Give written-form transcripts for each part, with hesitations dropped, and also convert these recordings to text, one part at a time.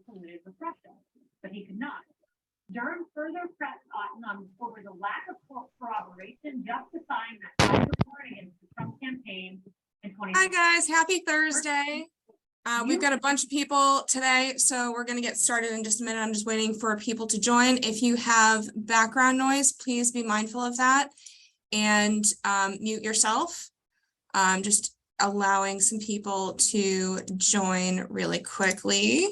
polluted with Russia, but he could not. Durham further pressed Otten over the lack of corroboration, justifying that side report against the Trump campaign in 2020. Hi guys, happy Thursday. We've got a bunch of people today, so we're going to get started in just a minute. I'm just waiting for people to join. If you have background noise, please be mindful of that and mute yourself. Just allowing some people to join really quickly.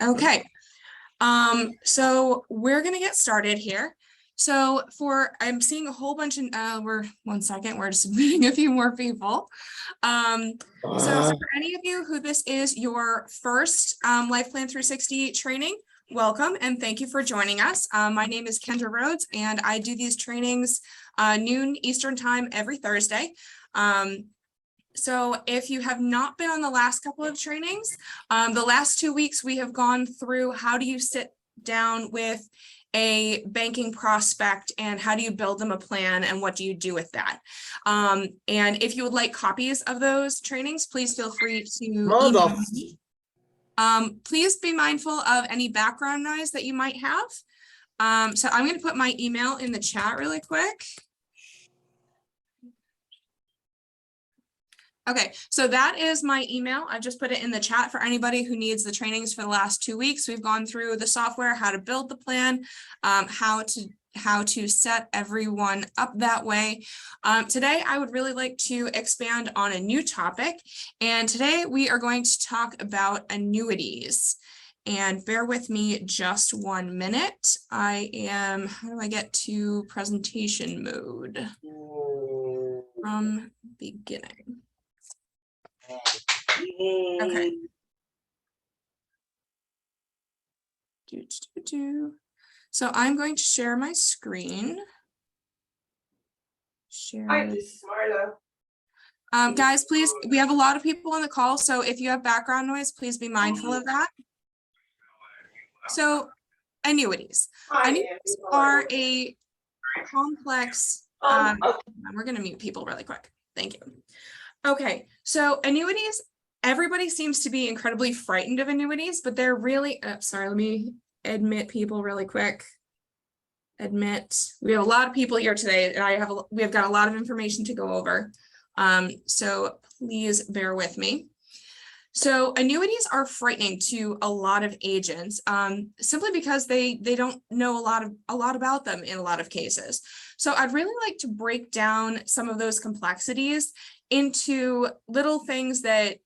Okay, so we're going to get started here. So I'm seeing a whole bunch of, we're just meeting a few more people. So for any of you who this is your first Life Plan 360 training, welcome and thank you for joining us. My name is Kendra Rhodes and I do these trainings noon Eastern time every Thursday. So if you have not been on the last couple of trainings, the last 2 weeks we have gone through how do you sit down with a banking prospect and how do you build them a plan and what do you do with that. And if you would like copies of those trainings, please feel free to email me. Please be mindful of any background noise that you might have. So I'm going to put my email in the chat really quick. Okay, so that is my email. I just put it in the chat for anybody who needs the trainings for the last 2 weeks. We've gone through the software, how to build the plan, how to set everyone up that way. Today, I would really like to expand on a new topic. And today we are going to talk about annuities. And bear with me just 1 minute. How do I get to presentation mode? From beginning. Okay. So I'm going to share my screen. Guys, please, we have a lot of people on the call, so if you have background noise, please be mindful of that. So annuities. Annuities are a complex, we're going to mute people really quick. Thank you. Okay, so annuities, everybody seems to be incredibly frightened of annuities, but they're really, sorry, let me admit people really quick. We have a lot of people here today and we have got a lot of information to go over. So please bear with me. So annuities are frightening to a lot of agents simply because they don't know a lot about them in a lot of cases. So I'd really like to break down some of those complexities into little things the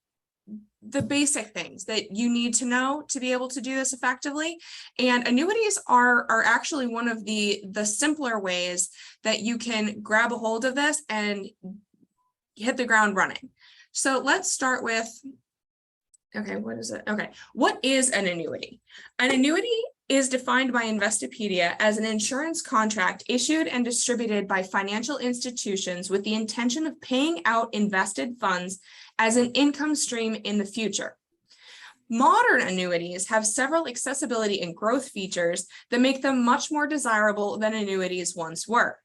basic things that you need to know to be able to do this effectively. And annuities are actually one of the simpler ways that you can grab a hold of this and hit the ground running. So let's start with, okay, what is it? Okay, what is an annuity? An annuity is defined by Investopedia as an insurance contract issued and distributed by financial institutions with the intention of paying out invested funds as an income stream in the future. Modern annuities have several accessibility and growth features that make them much more desirable than annuities once were.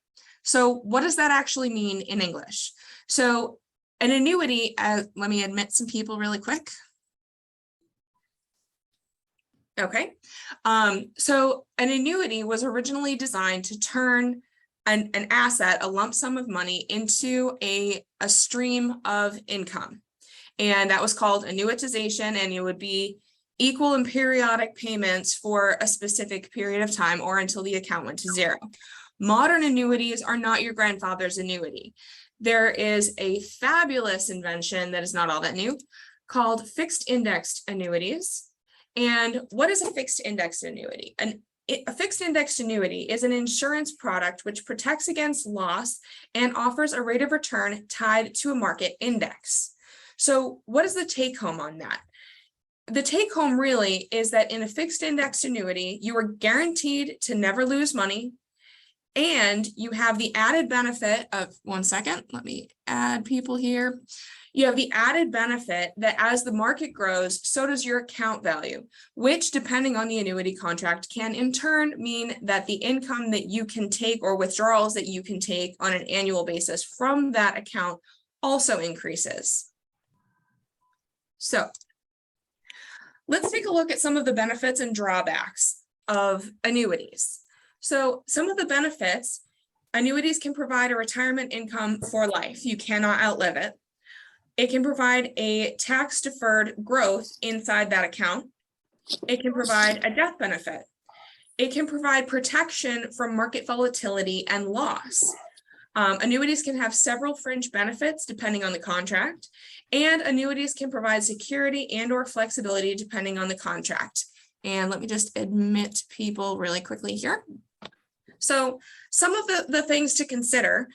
So what does that actually mean in English? So an annuity, let me admit some people really quick. Okay, so an annuity was originally designed to turn an asset, a lump sum of money, into a stream of income. And that was called annuitization, and it would be equal and periodic payments for a specific period of time or until the account went to zero. Modern annuities are not your grandfather's annuity. There is a fabulous invention that is not all that new called fixed indexed annuities. And what is a fixed indexed annuity? A fixed indexed annuity is an insurance product which protects against loss and offers a rate of return tied to a market index. So what is the take home on that? The take home really is that in a fixed indexed annuity, you are guaranteed to never lose money. And you have the added benefit of, 1 second, let me add people here. You have the added benefit that as the market grows, so does your account value, which depending on the annuity contract can in turn mean that the income that you can take or withdrawals that you can take on an annual basis from that account also increases. So let's take a look at some of the benefits and drawbacks of annuities. So some of the benefits, annuities can provide a retirement income for life. You cannot outlive it. It can provide a tax-deferred growth inside that account. It can provide a death benefit. It can provide protection from market volatility and loss. Annuities can have several fringe benefits depending on the contract, and annuities can provide security and or flexibility depending on the contract. And let me just admit people really quickly here. So some of the things to consider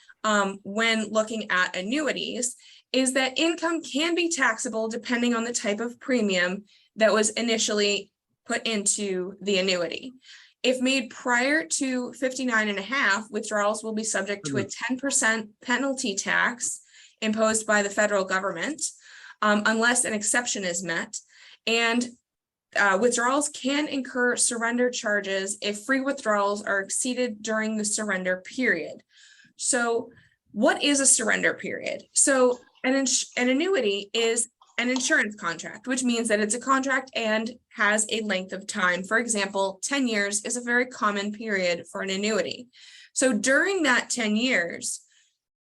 when looking at annuities is that income can be taxable depending on the type of premium that was initially put into the annuity. If made prior to 59.5, withdrawals will be subject to a 10% penalty tax imposed by the federal government, unless an exception is met. And withdrawals can incur surrender charges if free withdrawals are exceeded during the surrender period. So what is a surrender period? So an annuity is an insurance contract, which means that it's a contract and has a length of time. For example, 10 years is a very common period for an annuity. So during that 10 years,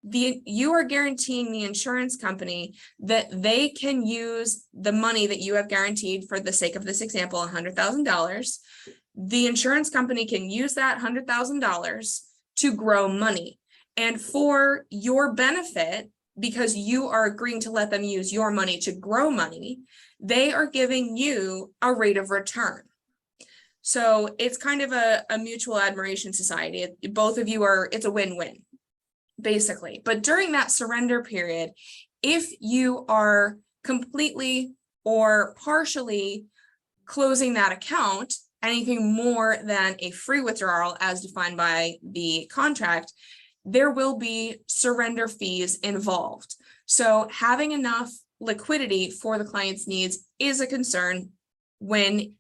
you are guaranteeing the insurance company that they can use the money that you have guaranteed. For the sake of this example, $100,000. The insurance company can use that $100,000 to grow money. And for your benefit, because you are agreeing to let them use your money to grow money, they are giving you a rate of return. So it's kind of a mutual admiration society. Both of you it's a win-win, basically. But during that surrender period, if you are completely or partially closing that account, anything more than a free withdrawal as defined by the contract, there will be surrender fees involved. So having enough liquidity for the client's needs is a concern when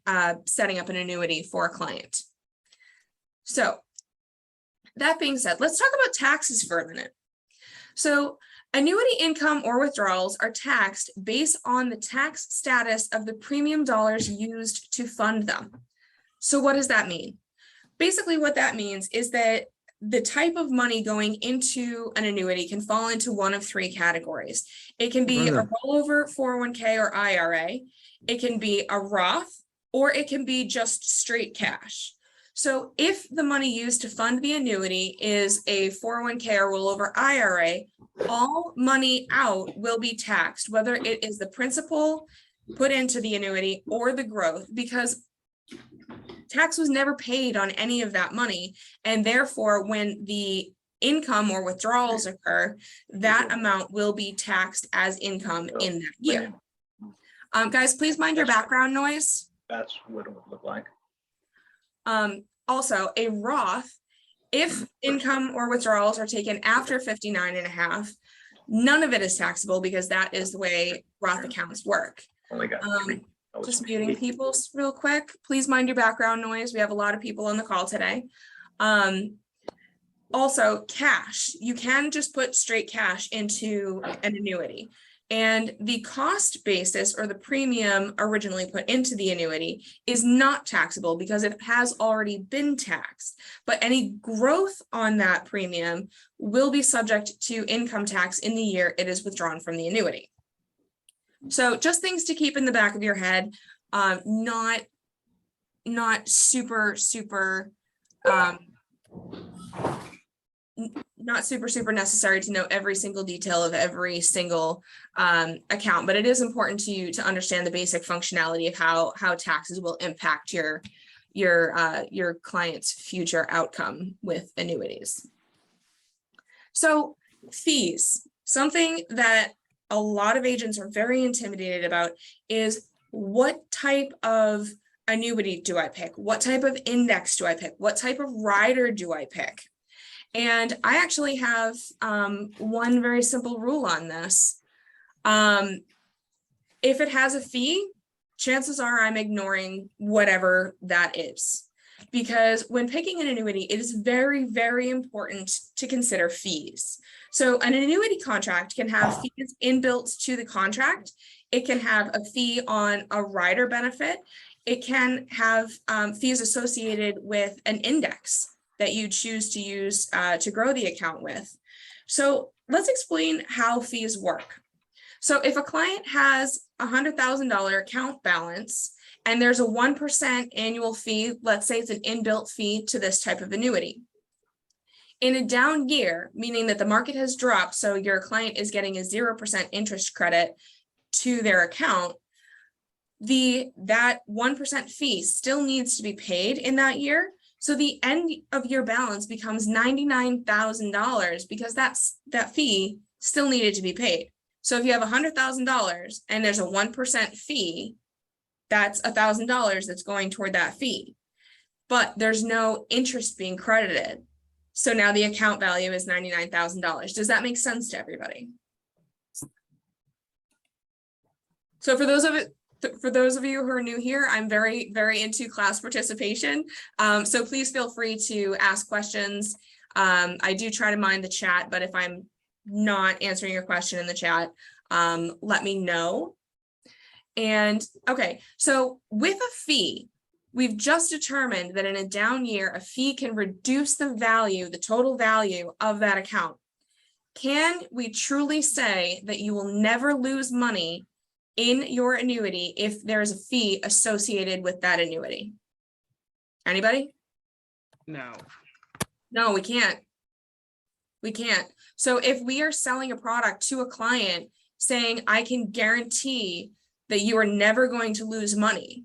setting up an annuity for a client. So that being said, let's talk about taxes for a minute. So annuity income or withdrawals are taxed based on the tax status of the premium dollars used to fund them. So what does that mean? Basically, what that means is that the type of money going into an annuity can fall into one of three categories. It can be a rollover 401k or IRA. It can be a Roth, or it can be just straight cash. So if the money used to fund the annuity is a 401k or rollover IRA, all money out will be taxed, whether it is the principal put into the annuity or the growth, because tax was never paid on any of that money. And therefore, when the income or withdrawals occur, that amount will be taxed as income in that year. Guys, please mind your background noise. That's what it would look like. Also, a Roth, if income or withdrawals are taken after 59.5, none of it is taxable because that is the way Roth accounts work. Only got three. Just muting people real quick. Please mind your background noise. We have a lot of people on the call today. Also, cash. You can just put straight cash into an annuity. And the cost basis or the premium originally put into the annuity is not taxable because it has already been taxed. But any growth on that premium will be subject to income tax in the year it is withdrawn from the annuity. So just things to keep in the back of your head, not super necessary to know every single detail of every single account, but it is important to you to understand the basic functionality of how taxes will impact your client's future outcome with annuities. So fees, something that a lot of agents are very intimidated about is what type of annuity do I pick? What type of index do I pick? What type of rider do I pick? And I actually have one very simple rule on this. If it has a fee, chances are I'm ignoring whatever that is. Because when picking an annuity, it is very, very important to consider fees. So an annuity contract can have fees inbuilt to the contract It can have a fee on a rider benefit. It can have fees associated with an index that you choose to use to grow the account with. So let's explain how fees work. So if a client has a $100,000 account balance and there's a 1% annual fee, let's say it's an inbuilt fee to this type of annuity. In a down year, meaning that the market has dropped, so your client is getting a 0% interest credit to their account, that 1% fee still needs to be paid in that year. So the end of year balance becomes $99,000 because that fee still needed to be paid. So if you have $100,000 and there's a 1% fee, that's $1,000 that's going toward that fee, but there's no interest being credited. So now the account value is $99,000. Does that make sense to everybody? So for those of you who are new here, I'm very, very into class participation. So please feel free to ask questions. I do try to mind the chat, but if I'm not answering your question in the chat, let me know. And okay, so with a fee, we've just determined that in a down year, a fee can reduce the value, the total value of that account. Can we truly say that you will never lose money in your annuity if there is a fee associated with that annuity? Anybody? No. No, we can't. We can't. So if we are selling a product to a client saying, I can guarantee that you are never going to lose money,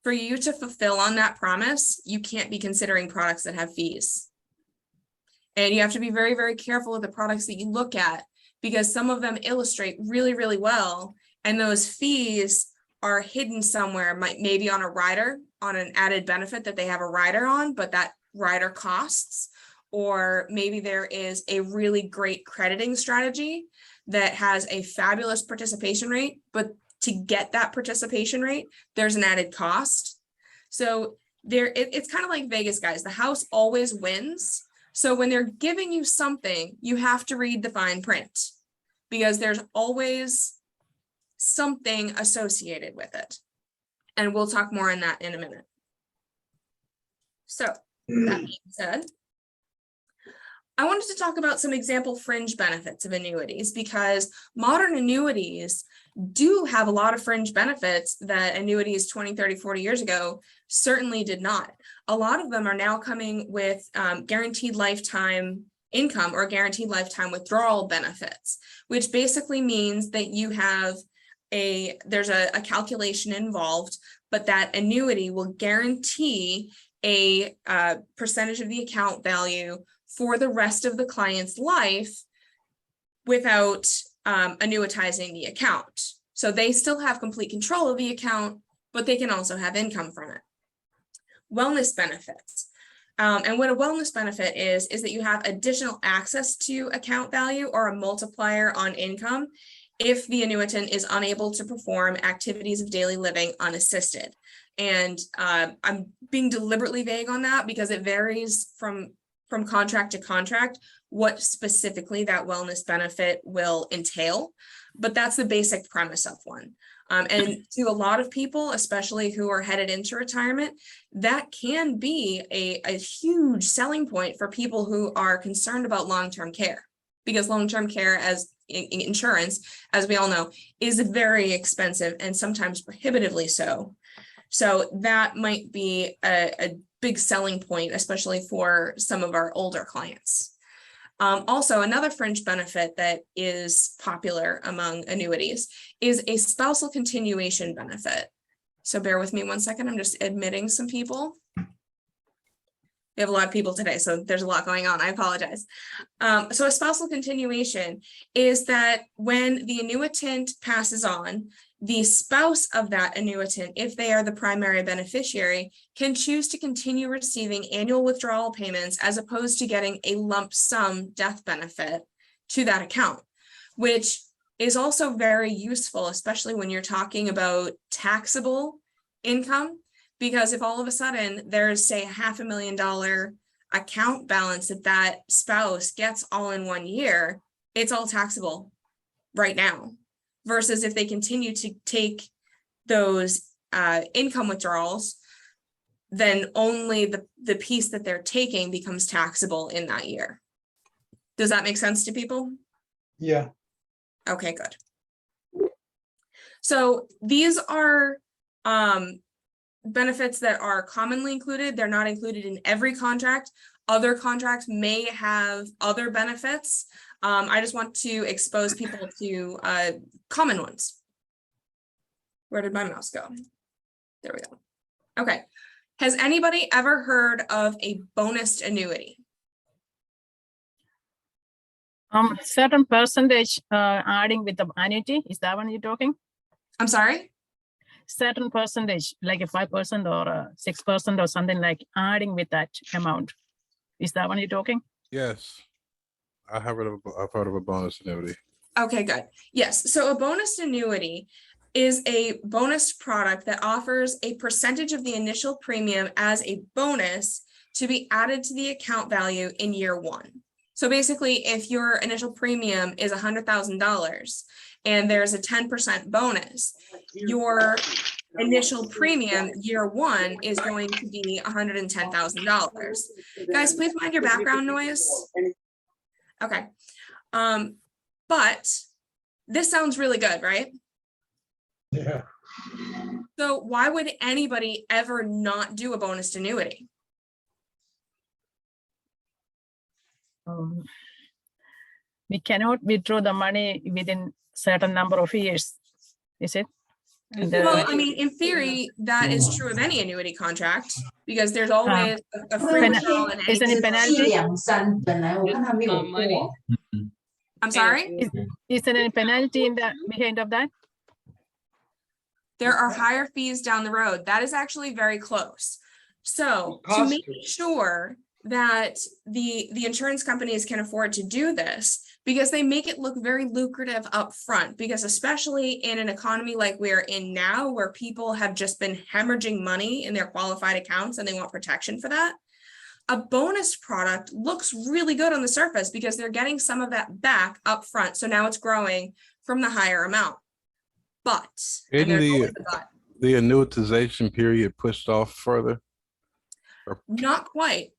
for you to fulfill on that promise, you can't be considering products that have fees. And you have to be very, very careful with the products that you look at, because some of them illustrate really, really well. And those fees are hidden somewhere, maybe on a rider, on an added benefit that they have a rider on, but that rider costs. Or maybe there is a really great crediting strategy that has a fabulous participation rate, but to get that participation rate, there's an added cost. So it's kind of like Vegas, guys. The house always wins. So when they're giving you something, you have to read the fine print, because there's always something associated with it. And we'll talk more on that in a minute. So that being said, I wanted to talk about some example fringe benefits of annuities, because modern annuities do have a lot of fringe benefits that annuities 20, 30, 40 years ago certainly did not. A lot of them are now coming with guaranteed lifetime income or guaranteed lifetime withdrawal benefits, which basically means that you have there's a calculation involved, but that annuity will guarantee a percentage of the account value for the rest of the client's life without annuitizing the account. So they still have complete control of the account, but they can also have income from it. Wellness benefits. And what a wellness benefit is that you have additional access to account value or a multiplier on income if the annuitant is unable to perform activities of daily living unassisted. And I'm being deliberately vague on that because it varies from contract to contract what specifically that wellness benefit will entail, but that's the basic premise of one. And to a lot of people, especially who are headed into retirement, that can be a huge selling point for people who are concerned about long-term care, because long-term care as insurance, as we all know, is very expensive and sometimes prohibitively so. So that might be a big selling point, especially for some of our older clients. Also, another fringe benefit that is popular among annuities is a spousal continuation benefit. So bear with me 1 second. I'm just admitting some people. We have a lot of people today, so there's a lot going on. I apologize. So a spousal continuation is that when the annuitant passes on, the spouse of that annuitant, if they are the primary beneficiary, can choose to continue receiving annual withdrawal payments as opposed to getting a lump sum death benefit to that account, which is also very useful, especially when you're talking about taxable income. Because if all of a sudden there's, say, $500,000 account balance that spouse gets all in 1 year, it's all taxable right now. versus if they continue to take those income withdrawals, then only the piece that they're taking becomes taxable in that year. Does that make sense to people? Yeah. Okay, good. So these are benefits that are commonly included. They're not included in every contract. Other contracts may have other benefits. I just want to expose people to common ones. Where did my mouse go? There we go. Okay. Has anybody ever heard of a bonus annuity? Certain percentage adding with the annuity, is that one you're talking? I'm sorry? Certain percentage, like a 5% or a 6% or something, like adding with that amount. Is that one you're talking? Yes, I've heard of a bonus annuity. Okay, good. Yes. So a bonus annuity is a bonus product that offers a percentage of the initial premium as a bonus to be added to the account value in year one. So basically, if your initial premium is $100,000 and there's a 10% bonus, your initial premium year one is going to be $110,000. Guys, please mind your background noise. Okay. But this sounds really good, right? Yeah. So why would anybody ever not do a bonus annuity? We cannot withdraw the money within certain number of years, is it? And, Well, I mean, in theory, that is true of any annuity contract because there's always a free withdrawal in is any. any penalty? I'm sorry? Is there any penalty in the behind of that? There are higher fees down the road. That is actually very close. So to make sure that the insurance companies can afford to do this, because they make it look very lucrative up front, because especially in an economy like we're in now, where people have just been hemorrhaging money in their qualified accounts and they want protection for that, a bonus product looks really good on the surface because they're getting some of that back up front. So now it's growing from the higher amount. But, and Isn't there's always a but. the annuitization period pushed off further? Not quite.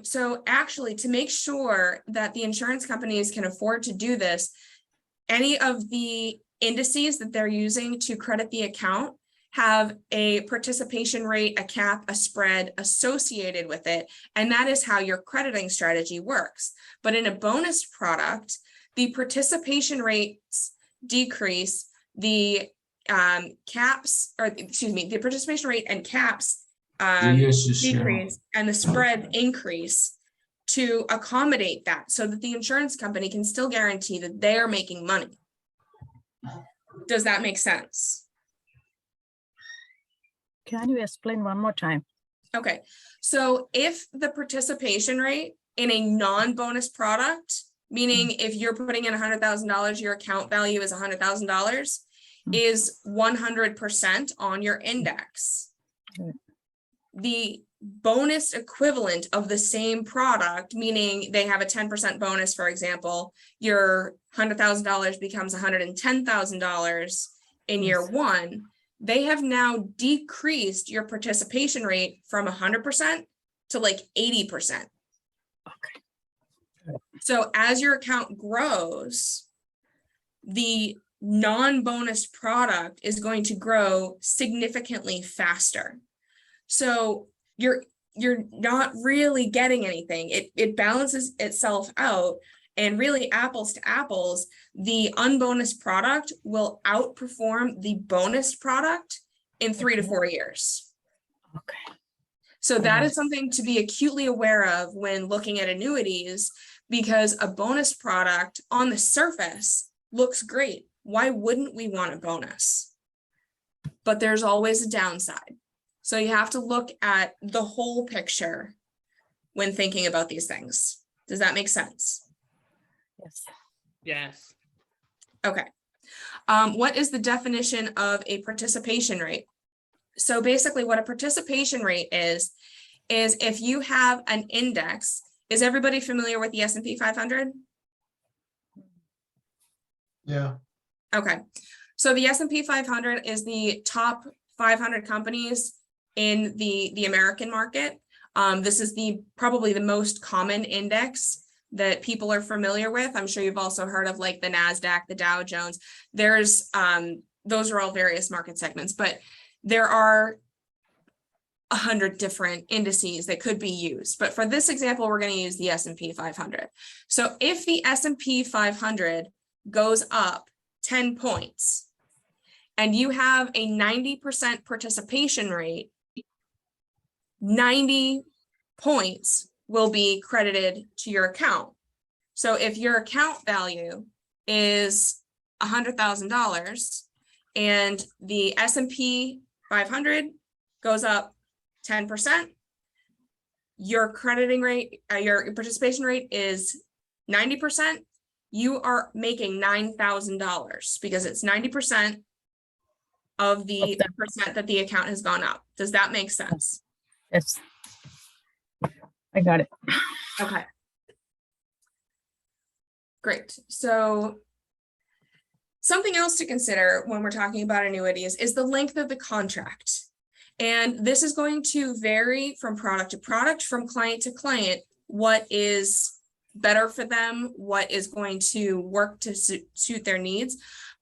So actually, to make sure that the insurance companies can afford to do this, any of the indices that they're using to credit the account have a participation rate, a cap, a spread associated with it. And that is how your crediting strategy works. But in a bonus product, the participation rates decrease, the caps, or excuse me, the participation rate and caps decrease and the spread increase to accommodate that so that the insurance company can still guarantee that they're making money. Does that make sense? Can you explain one more time? Okay, so if the participation rate in a non-bonus product, meaning if you're putting in $100,000, your account value is $100,000, is 100% on your index. Okay. The bonus equivalent of the same product, meaning they have a 10% bonus, for example, your $100,000 becomes $110,000 in year one. They have now decreased your participation rate from 100% to like 80%. Okay. So as your account grows, the non-bonus product is going to grow significantly faster. So you're not really getting anything. It balances itself out, and really apples to apples, the unbonus product will outperform the bonus product in 3 to 4 years. Okay. So that is something to be acutely aware of when looking at annuities, because a bonus product on the surface looks great. Why wouldn't we want a bonus? But there's always a downside. So you have to look at the whole picture when thinking about these things. Does that make sense? Yes. Yes. Okay. What is the definition of a participation rate? So basically what a participation rate is if you have an index, is everybody familiar with the S&P 500? Yeah. Okay, so the S&P 500 is the top 500 companies in the American market. This is probably the most common index that people are familiar with. I'm sure you've also heard of like the NASDAQ, the Dow Jones. There's those are all various market segments, but there are 100 different indices that could be used. But for this example, we're going to use the S&P 500. So if the S&P 500 goes up 10 points and you have a 90% participation rate, 90 points will be credited to your account. So if your account value is $100,000 and the S&P 500 goes up 10%, your crediting rate, your participation rate is 90%, you are making $9,000 because it's 90% of the percent that the account has gone up. Does that make sense? Yes. I got it. Okay. Great. So something else to consider when we're talking about annuities is the length of the contract. And this is going to vary from product to product, from client to client, what is better for them, what is going to work to suit their needs.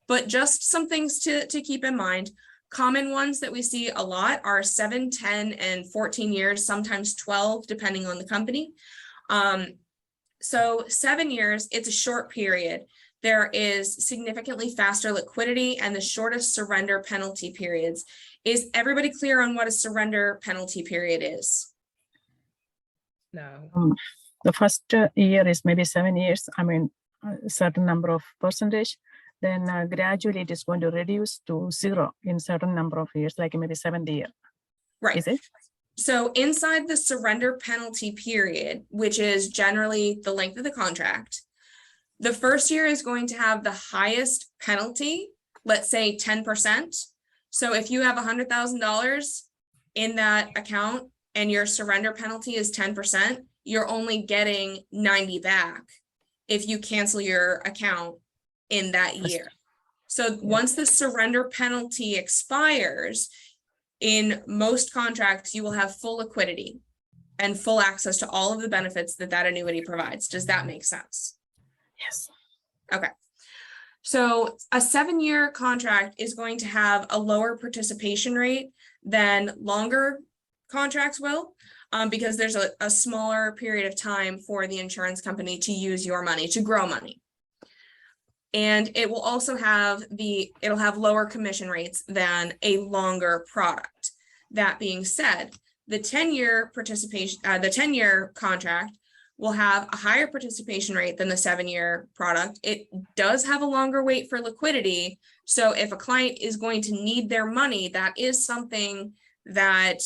But just some things to keep in mind. Common ones that we see a lot are 7, 10, and 14 years, sometimes 12, depending on the company. So 7 years, it's a short period. There is significantly faster liquidity and the shortest surrender penalty periods. Is everybody clear on what a surrender penalty period is? No. The first year is maybe 7 years. I mean, a certain number of percentage. Then gradually it is going to reduce to 0 in certain number of years, like maybe 7th year. Right. Is it? So inside the surrender penalty period, which is generally the length of the contract, the first year is going to have the highest penalty, let's say 10%. So if you have $100,000 in that account and your surrender penalty is 10%, you're only getting 90 back if you cancel your account in that year. So once the surrender penalty expires, in most contracts, you will have full liquidity and full access to all of the benefits that that annuity provides. Does that make sense? Yes. Okay. So a 7-year contract is going to have a lower participation rate than longer contracts will, because there's a smaller period of time for the insurance company to use your money, to grow money. And it will also have it'll have lower commission rates than a longer product. That being said, the 10-year participation, the 10-year contract will have a higher participation rate than the 7-year product. It does have a longer wait for liquidity. So if a client is going to need their money, that is something that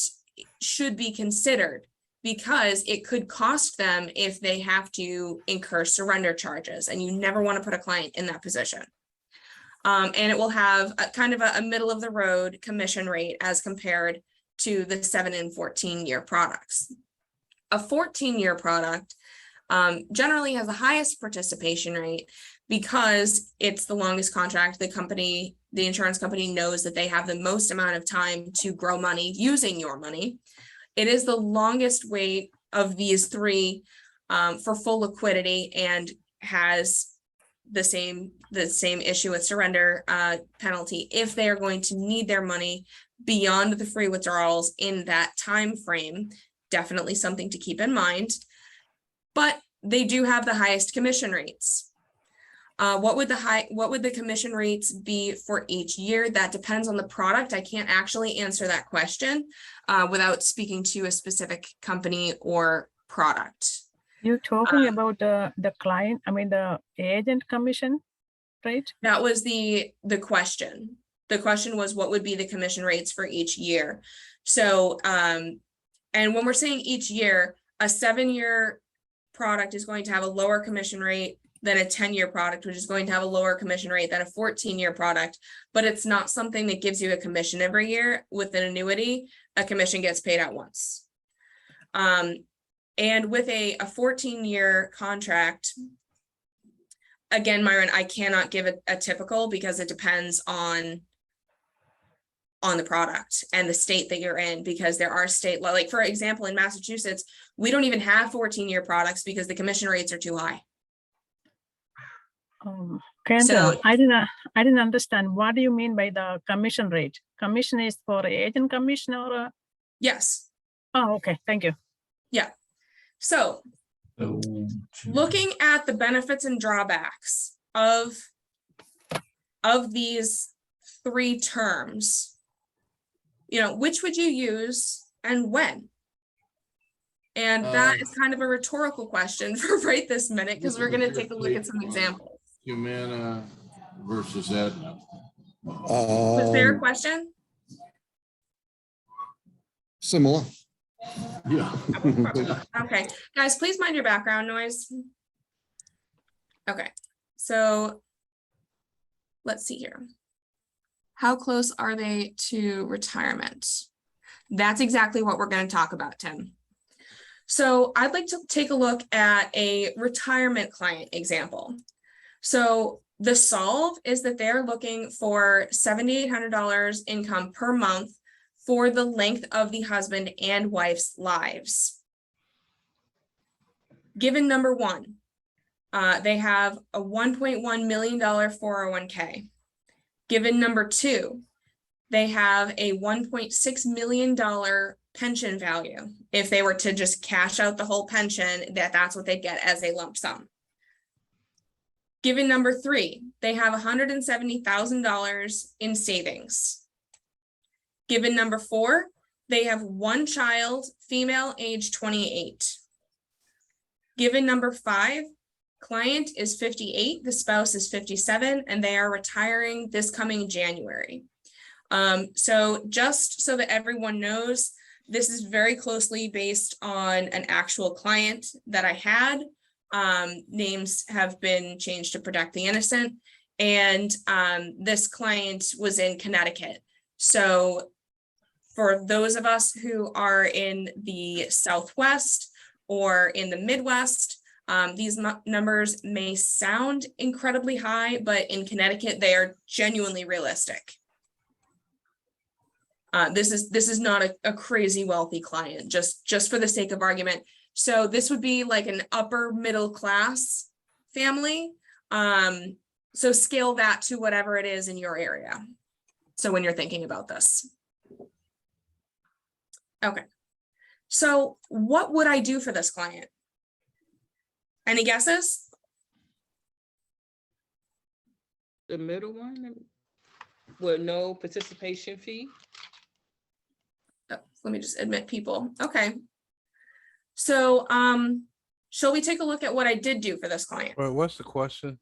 should be considered, because it could cost them if they have to incur surrender charges, and you never want to put a client in that position. And it will have a kind of a middle of the road commission rate as compared to the 7 and 14-year products. A 14-year product generally has the highest participation rate because it's the longest contract. The insurance company knows that they have the most amount of time to grow money using your money. It is the longest wait of these three for full liquidity, and has the same issue with surrender penalty if they are going to need their money beyond the free withdrawals in that time frame. Definitely something to keep in mind. But they do have the highest commission rates. What would the commission rates be for each year? That depends on the product. I can't actually answer that question without speaking to a specific company or product. You're talking about the client, I mean the agent commission, right? That was the question. The question was, what would be the commission rates for each year? So, and when we're saying each year, a 7-year product is going to have a lower commission rate than a 10-year product, which is going to have a lower commission rate than a 14-year product, but it's not something that gives you a commission every year. With an annuity, a commission gets paid out once. And with a 14-year contract, again, Myron, I cannot give a typical because it depends on the product and the state that you're in, because there are state, like for example, in Massachusetts, we don't even have 14-year products because the commission rates are too high. Kendra, So- I didn't understand. What do you mean by the commission rate? Commission is for agent commission or? Yes. Oh, okay. Thank you. So looking at the benefits and drawbacks of these three terms, which would you use and when? And that is kind of a rhetorical question for right this minute, because we're going to take a look at some examples. Humana versus Aetna. Was there a question? Similar. Yeah. Okay, guys, please mind your background noise. Okay, so let's see here. How close are they to retirement? That's exactly what we're going to talk about, Tim. So I'd like to take a look at a retirement client example. So the solve is that they're looking for $7,800 income per month for the length of the husband and wife's lives. Given number one, they have a $1.1 million 401k. Given number two, they have a $1.6 million pension value. If they were to just cash out the whole pension, that's what they'd get as a lump sum. Given number three, they have $170,000 in savings. Given number four, they have one child, female, age 28. Given number five, client is 58, the spouse is 57, and they are retiring this coming January. So just so that everyone knows, this is very closely based on an actual client that I had. Names have been changed to protect the innocent. And this client was in Connecticut. So for those of us who are in the Southwest or in the Midwest, these numbers may sound incredibly high, but in Connecticut, they are genuinely realistic. This is not a crazy wealthy client, just for the sake of argument. So this would be like an upper middle class family. So scale that to whatever it is in your area. So when you're thinking about this. Okay. So what would I do for this client? Any guesses? The middle one with no participation fee. Oh, let me just admit people. Okay. So, shall we take a look at what I did do for this client? Well, what's the question?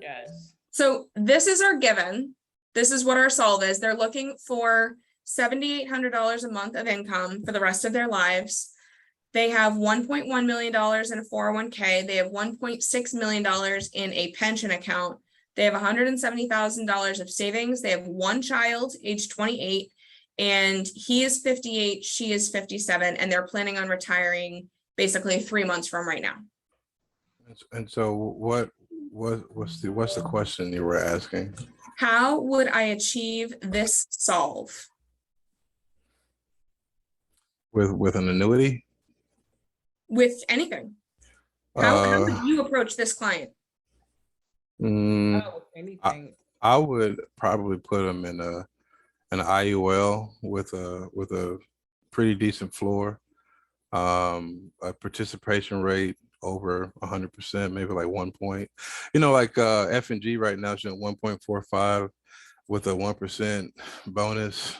Yes. So this is our given. This is what our solve is. They're looking for $7,800 a month of income for the rest of their lives. They have $1.1 million in a 401k. They have $1.6 million in a pension account. They have $170,000 of savings. They have one child, age 28, and he is 58, she is 57, and they're planning on retiring basically 3 months from right now. And so what's the question you were asking? How would I achieve this solve? With an annuity? With anything? How would you approach this client? Oh, anything. I would probably put them in an IUL with a pretty decent floor, a participation rate over 100%, maybe like 1 point. Like F&G right now is at 1.45 with a 1% bonus.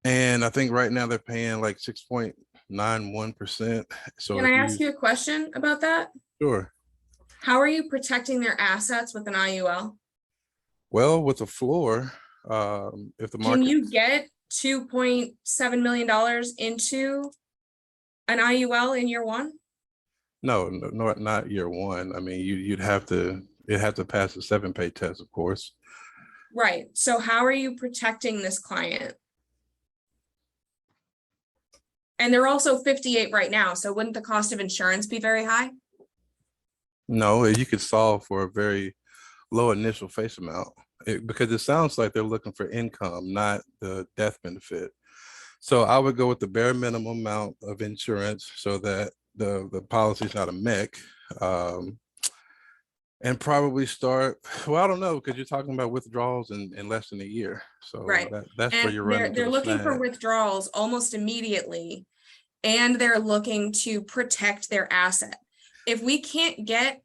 And I think right now they're paying like 6.91%. So Can I ask you a question about that? Sure. How are you protecting their assets with an IUL? Well, with a floor, if the market. Can you get $2.7 million into an IUL in year one? No, not year one. I mean, you'd have to pass the 7-pay test, of course. Right. So how are you protecting this client? And they're also 58 right now. So wouldn't the cost of insurance be very high? No, you could solve for a very low initial face amount because it sounds like they're looking for income, not the death benefit. So I would go with the bare minimum amount of insurance so that the policy is not a mech. And probably start, well, I don't know, because you're talking about withdrawals in less than a year. So Right. that's where And you're running they're to the looking for snag. withdrawals almost immediately, and they're looking to protect their asset. If we can't get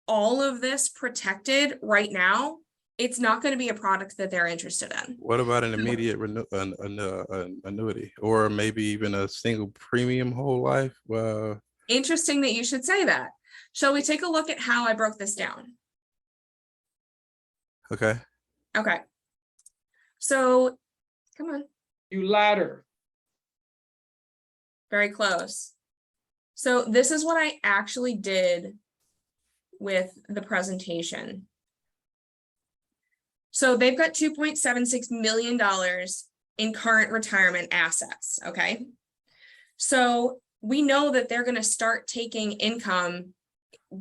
all of this protected right now, it's not going to be a product that they're interested in. What about an immediate annuity, or maybe even a single premium whole life? Interesting that you should say that. Shall we take a look at how I broke this down? Okay. Okay. So, come on. You ladder. Very close. So this is what I actually did with the presentation. So they've got $2.76 million in current retirement assets, okay? So we know that they're going to start taking income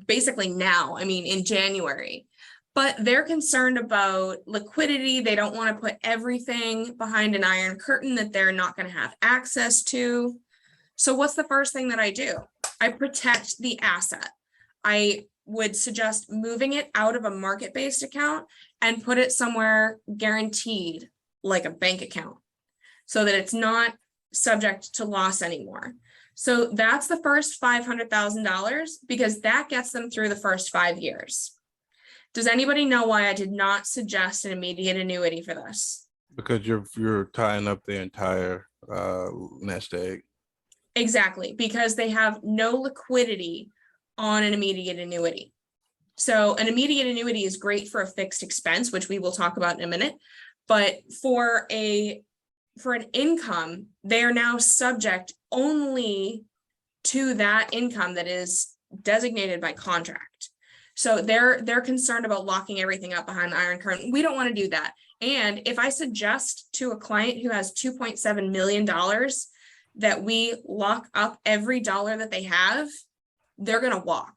basically now, I mean, in January. But they're concerned about liquidity. They don't want to put everything behind an iron curtain that they're not going to have access to. So what's the first thing that I do? I protect the asset. I would suggest moving it out of a market-based account and put it somewhere guaranteed, like a bank account, so that it's not subject to loss anymore. So that's the first $500,000 because that gets them through the first 5 years. Does anybody know why I did not suggest an immediate annuity for this? Because you're tying up the entire nest egg. Exactly, because they have no liquidity on an immediate annuity. So an immediate annuity is great for a fixed expense, which we will talk about in a minute. But for an income, they are now subject only to that income that is designated by contract. So they're concerned about locking everything up behind the iron curtain. We don't want to do that. And if I suggest to a client who has $2.7 million that we lock up every dollar that they have, they're going to walk.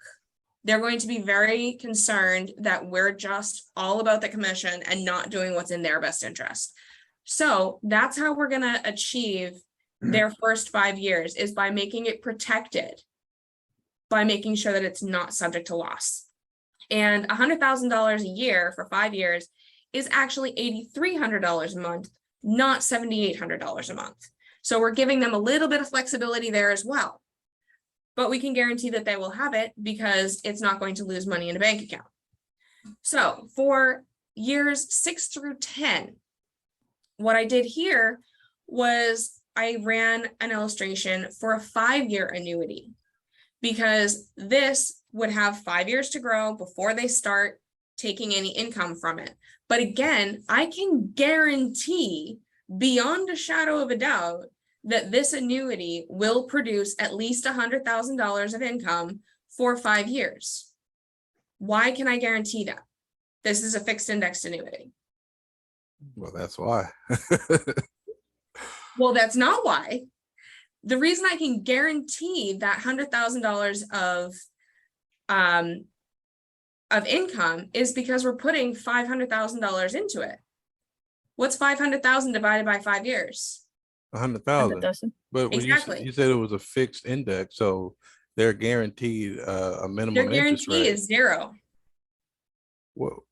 They're going to be very concerned that we're just all about the commission and not doing what's in their best interest. So that's how we're going to achieve their first 5 years, is by making it protected, by making sure that it's not subject to loss. And $100,000 a year for 5 years is actually $8,300 a month, not $7,800 a month. So we're giving them a little bit of flexibility there as well. But we can guarantee that they will have it because it's not going to lose money in a bank account. So for years 6 through 10, what I did here was I ran an illustration for a 5-year annuity, because this would have 5 years to grow before they start taking any income from it. But again, I can guarantee beyond a shadow of a doubt that this annuity will produce at least $100,000 of income for 5 years. Why can I guarantee that? This is a fixed indexed annuity. Well, that's why. Well, that's not why. The reason I can guarantee that $100,000 of income is because we're putting $500,000 into it. What's 500,000 divided by 5 years? 100,000. 100,000. But when Exactly. you said it was a fixed index, so they're guaranteed a minimum Their interest guarantee rate. is zero. Whoa.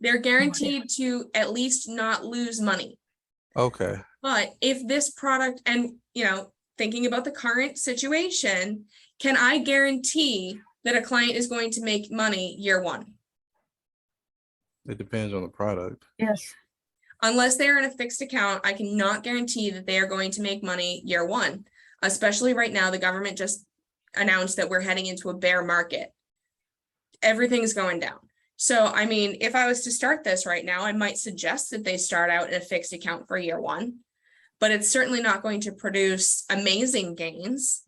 They're guaranteed to at least not lose money. Okay. But if this product, and thinking about the current situation, can I guarantee that a client is going to make money year one? It depends on the product. Yes. Unless they're in a fixed account, I cannot guarantee that they are going to make money year one. Especially right now, the government just announced that we're heading into a bear market. Everything's going down. So, I mean, if I was to start this right now, I might suggest that they start out in a fixed account for year one, but it's certainly not going to produce amazing gains.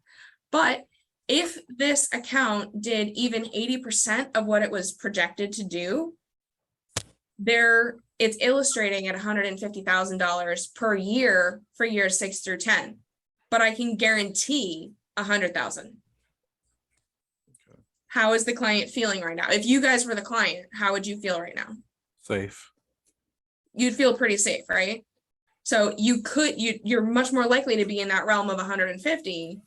But if this account did even 80% of what it was projected to do, it's illustrating at $150,000 per year for years 6 through 10, but I can guarantee 100,000. How is the client feeling right now? If you guys were the client, how would you feel right now? Safe. You'd feel pretty safe, right? So you're much more likely to be in that realm of 150,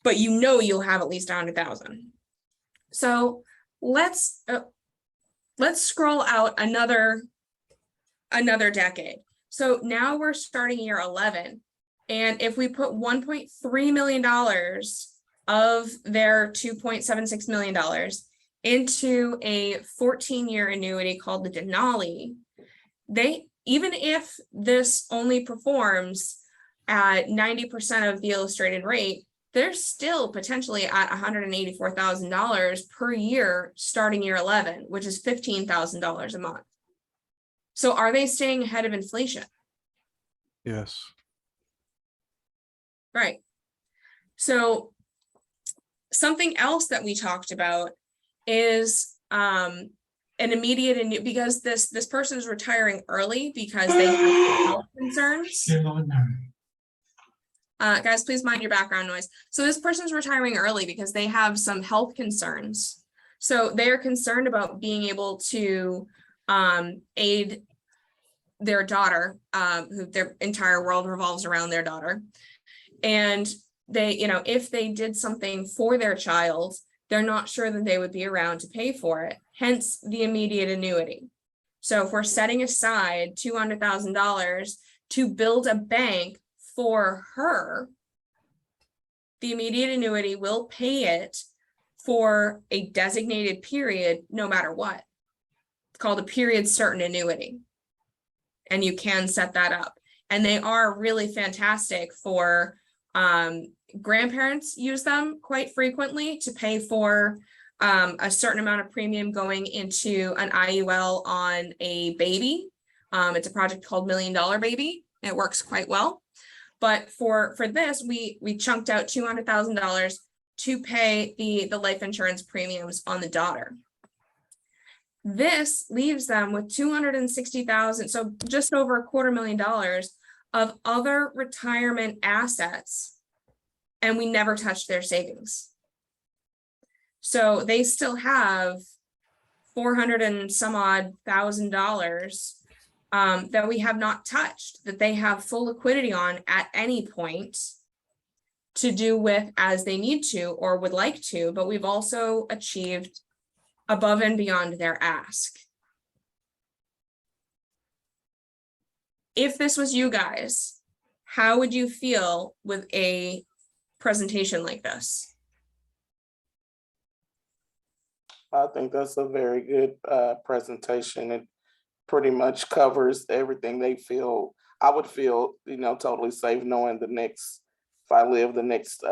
but you know you'll have at least 100,000. So let's scroll out another decade. So now we're starting year 11. And if we put $1.3 million of their $2.76 million into a 14-year annuity called the Denali, even if this only performs at 90% of the illustrated rate, they're still potentially at $184,000 per year starting year 11, which is $15,000 a month. So are they staying ahead of inflation? Yes. Right. So something else that we talked about is an immediate, because this person is retiring early because they have health concerns. Guys, please mind your background noise. So this person's retiring early because they have some health concerns. So they are concerned about being able to aid their daughter, who their entire world revolves around their daughter. And they, if they did something for their child, they're not sure that they would be around to pay for it, hence the immediate annuity. So if we're setting aside $200,000 to build a bank for her, the immediate annuity will pay it for a designated period, no matter what. It's called a period certain annuity. And you can set that up. And they are really fantastic for grandparents use them quite frequently to pay for a certain amount of premium going into an IUL on a baby. It's a project called $1 Million Baby. It works quite well. But for this, we chunked out $200,000 to pay the life insurance premiums on the daughter. This leaves them with $260,000, so just over $250,000 of other retirement assets, and we never touched their savings. So they still have $400 and some odd thousand that we have not touched, that they have full liquidity on at any point to do with as they need to or would like to, but we've also achieved above and beyond their ask. If this was you guys, how would you feel with a presentation like this? I think that's a very good presentation. It pretty much covers everything they feel. I would feel, totally safe knowing if I live the next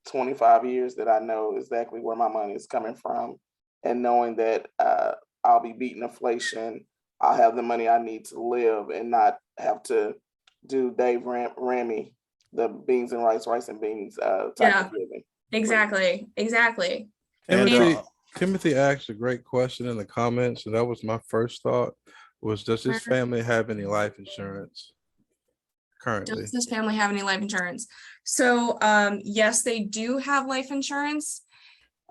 25 years, that I know exactly where my money is coming from, and knowing that I'll be beating inflation. I'll have the money I need to live and not have to do Dave Ramey, the beans and rice and beans type of living. Exactly. Timothy asked a great question in the comments, and that was my first thought, was does this family have any life insurance currently? Does this family have any life insurance? So yes, they do have life insurance.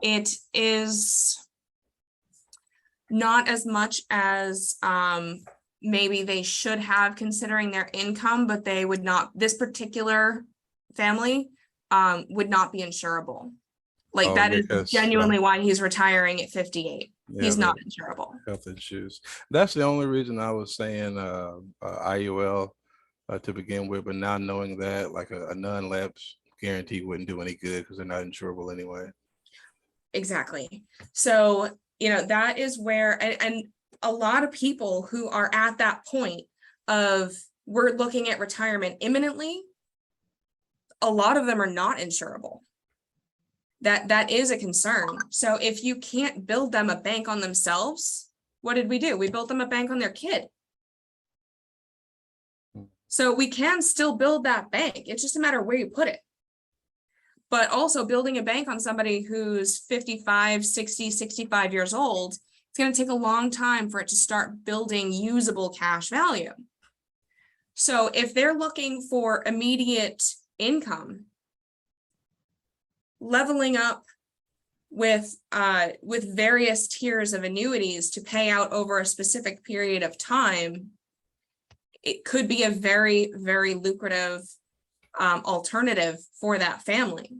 It is not as much as maybe they should have considering their income, but they would not, this particular family would not be insurable. Like that is genuinely why he's retiring at 58. Yeah, he's not insurable. Health issues. That's the only reason I was saying IUL to begin with, but now knowing that like a non-lapse guarantee wouldn't do any good because they're not insurable anyway. Exactly. So, that is where, and a lot of people who are at that point of we're looking at retirement imminently, a lot of them are not insurable. That is a concern. So if you can't build them a bank on themselves, what did we do? We built them a bank on their kid. So we can still build that bank. It's just a matter of where you put it. But also building a bank on somebody who's 55, 60, 65 years old, it's going to take a long time for it to start building usable cash value. So if they're looking for immediate income, leveling up with various tiers of annuities to pay out over a specific period of time, it could be a very, very lucrative alternative for that family.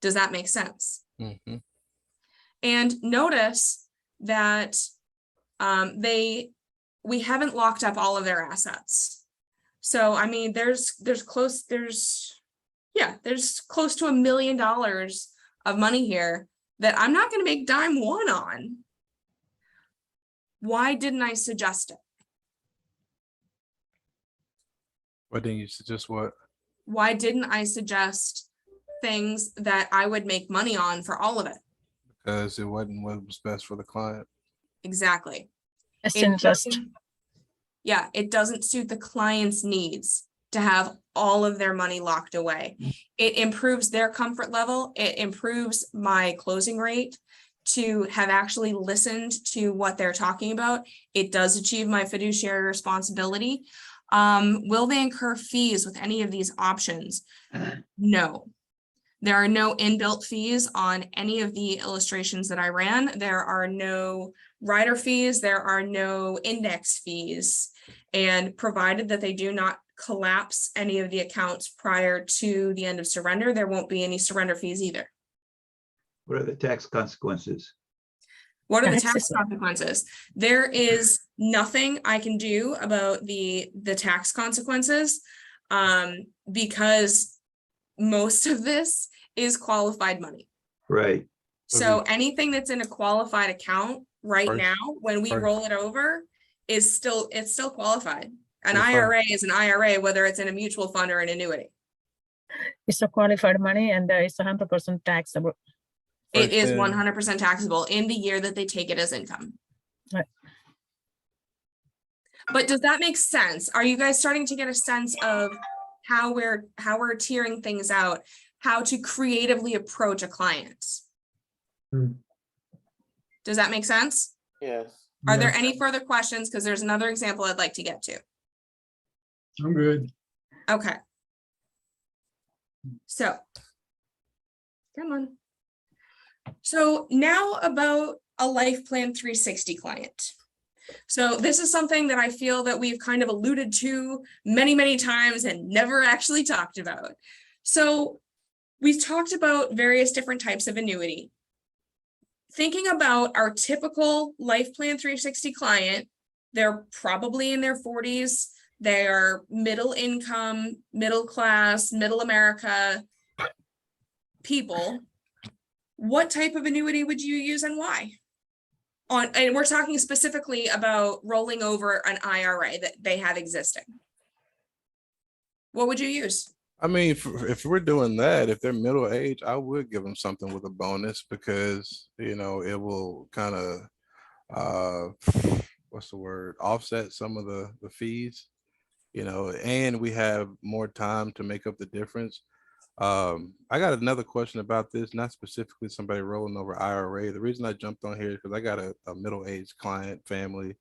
Does that make sense? Mhm. And notice that we haven't locked up all of their assets. So, I mean, there's close to $1 million of money here that I'm not going to make dime one on. Why didn't I suggest it? Why didn't you suggest what? Why didn't I suggest things that I would make money on for all of it? Because it wasn't what was best for the client. Exactly. Best It interest. doesn't- Yeah, it doesn't suit the client's needs to have all of their money locked away. It improves their comfort level. It improves my closing rate to have actually listened to what they're talking about. It does achieve my fiduciary responsibility. Will they incur fees with any of these options? No. There are no inbuilt fees on any of the illustrations that I ran. There are no rider fees. There are no index fees. And provided that they do not collapse any of the accounts prior to the end of surrender, there won't be any surrender fees either. What are the tax consequences? What are the tax Taxes. consequences? There is nothing I can do about the tax consequences, because most of this is qualified money. Right. So anything that's in a qualified account right First- now, when we first- roll it over, it's still qualified. An So first- IRA is an IRA, whether it's in a mutual fund or an annuity. It's a qualified money and it's 100% taxable. It First is in- 100% taxable in the year that they take it as income. Right. But does that make sense? Are you guys starting to get a sense of how we're tiering things out, how to creatively approach a client? Hmm. Does that make sense? Yes. Are there Yeah, any further questions? Because there's another example I'd like to get to. I'm good. Okay. So, come on. So now about a Life Plan 360 client. So this is something that I feel that we've kind of alluded to many, many times and never actually talked about. So we've talked about various different types of annuity. Thinking about our typical Life Plan 360 client, they're probably in their 40s. They are middle income, middle class, middle America people. What type of annuity would you use and why? And we're talking specifically about rolling over an IRA that they have existing. What would you use? I mean, if we're doing that, if they're middle age, I would give them something with a bonus because, it will kind of, what's the word, offset some of the fees, and we have more time to make up the difference. I got another question about this, not specifically somebody rolling over IRA. The reason I jumped on here is because I got a middle-aged client family.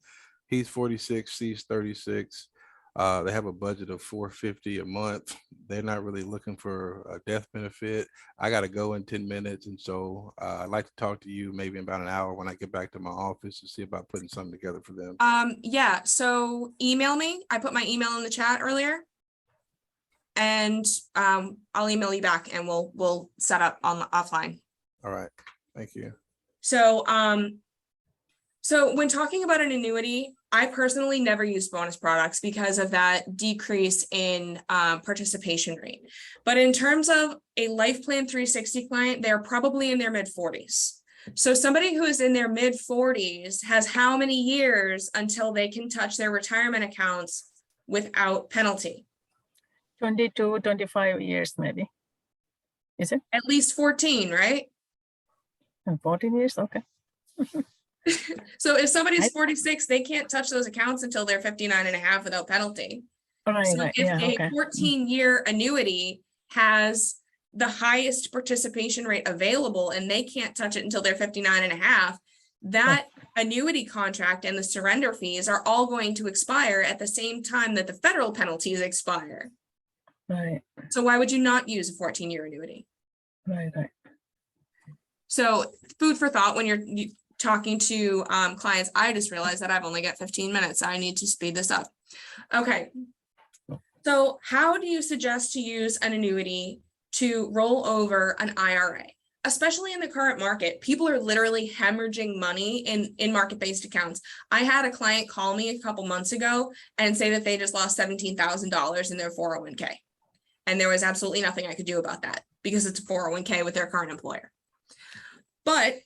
He's 46, she's 36. They have a budget of $450 a month. They're not really looking for a death benefit. I got to go in 10 minutes. And so I'd like to talk to you maybe in about an hour when I get back to my office to see about putting something together for them. Yeah, so email me. I put my email in the chat earlier. And I'll email you back and we'll set up on offline. All right. Thank you. So so when talking about an annuity, I personally never use bonus products because of that decrease in participation rate. But in terms of a Life Plan 360 client, they're probably in their mid-40s. So somebody who is in their mid-40s has how many years until they can touch their retirement accounts without penalty? 22, 25 years maybe. Is it? At least 14, right? 14 years? Okay. So if somebody's Right. 46, they can't touch those accounts until they're 59 and a half without penalty. Right, So right. if Yeah, a okay. 14-year annuity has the highest participation rate available and they can't touch it until they're 59 and a half, that annuity contract and the surrender fees are all going to expire at the same time that the federal penalties expire. Right, So why would you not use a 14-year annuity? right. So food for thought when you're talking to clients. I just realized that I've only got 15 minutes. I need to speed this up. Okay. So how do you suggest to use an annuity to roll over an IRA? Especially in the current market, people are literally hemorrhaging money in market-based accounts. I had a client call me a couple months ago and say that they just lost $17,000 in their 401k. And there was absolutely nothing I could do about that because it's a 401k with their current employer. But